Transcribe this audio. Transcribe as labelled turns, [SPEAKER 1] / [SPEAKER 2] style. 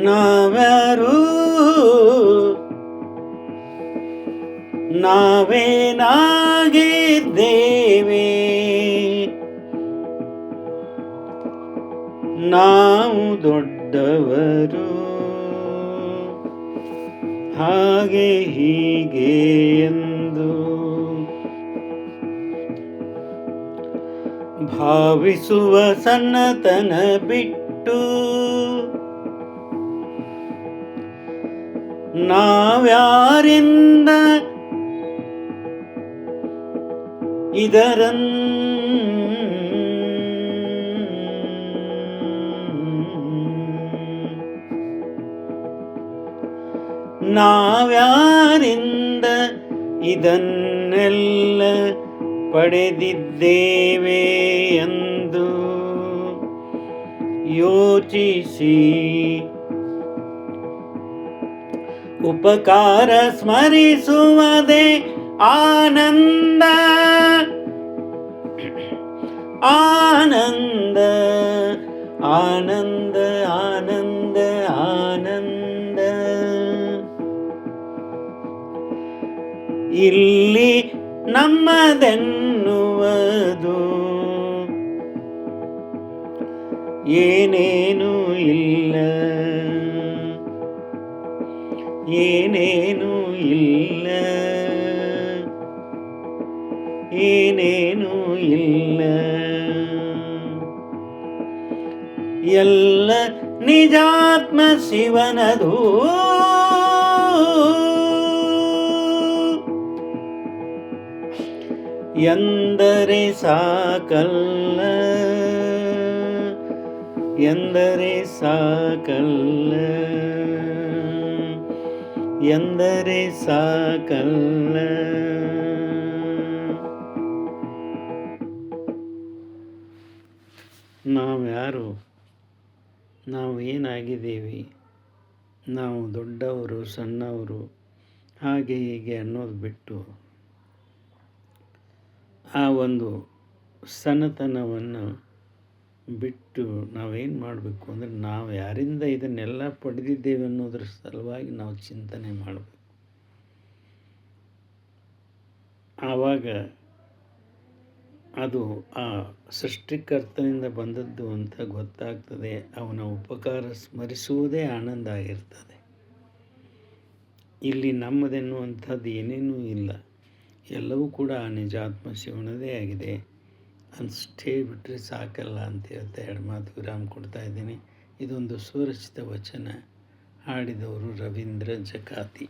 [SPEAKER 1] ನಾವ್ಯಾರು ನಾವೇನಾಗಿದ್ದೇವೆ, ನಾವು ದೊಡ್ಡವರು ಹಾಗೆ ಹೀಗೆ ಎಂದು ಭಾವಿಸುವ ಸಣ್ಣತನ ಬಿಟ್ಟು ನಾವ್ಯಾರಿಂದ ನಾವ್ಯಾರಿಂದ ಇದನ್ನೆಲ್ಲ ಪಡೆದಿದ್ದೇವೆ ಎಂದು ಯೋಚಿಸಿ ಉಪಕಾರ ಸ್ಮರಿಸುವುದೇ ಆನಂದ ಆನಂದ ಆನಂದ ಆನಂದ ಆನಂದ. ಇಲ್ಲಿ ನಮ್ಮದೆನ್ನುವುದು ಏನೇನೂ ಇಲ್ಲ, ಏನೇನೂ ಇಲ್ಲ, ಏನೇನೂ ಇಲ್ಲ. ಎಲ್ಲ ನಿಜಾತ್ಮ ಶಿವನದು, ಎಂದರೆ ಸಾಕಲ್ಲ, ಎಂದರೆ ಸಾಕಲ್ಲ, ಎಂದರೆ ಸಾಕಲ್ಲ. ನಾವ್ಯಾರು, ನಾವು ಏನಾಗಿದ್ದೀವಿ, ನಾವು ದೊಡ್ಡವರು ಸಣ್ಣವರು ಹಾಗೆ ಹೀಗೆ ಅನ್ನೋದು ಬಿಟ್ಟು ಆ ಒಂದು ಸಣ್ಣತನವನ್ನು ಬಿಟ್ಟು ನಾವೇನು ಮಾಡಬೇಕು ಅಂದರೆ, ನಾವು ಯಾರಿಂದ ಇದನ್ನೆಲ್ಲ ಪಡೆದಿದ್ದೇವೆ ಅನ್ನೋದ್ರ ಸಲುವಾಗಿ ನಾವು ಚಿಂತನೆ ಮಾಡಬೇಕು. ಆವಾಗ ಅದು ಆ ಸೃಷ್ಟಿಕರ್ತನಿಂದ ಬಂದದ್ದು ಅಂತ ಗೊತ್ತಾಗ್ತದೆ. ಅವನ ಉಪಕಾರ ಸ್ಮರಿಸುವುದೇ ಆನಂದ ಆಗಿರ್ತದೆ. ಇಲ್ಲಿ ನಮ್ಮದೆನ್ನುವಂಥದ್ದು ಏನೇನೂ ಇಲ್ಲ, ಎಲ್ಲವೂ ಕೂಡ ಆ ನಿಜಾತ್ಮ ಶಿವನದೇ ಆಗಿದೆ. ಅಷ್ಟೇ ಬಿಟ್ಟರೆ ಸಾಕಲ್ಲ ಅಂತ ಹೇಳ್ತಾ ಎರಡು ಮಾತು ವಿರಾಮ ಕೊಡ್ತಾ ಇದ್ದೀನಿ. ಇದೊಂದು ಸ್ವರಚಿತ ವಚನ, ಹಾಡಿದವರು ರವೀಂದ್ರ ಜಕಾತಿ.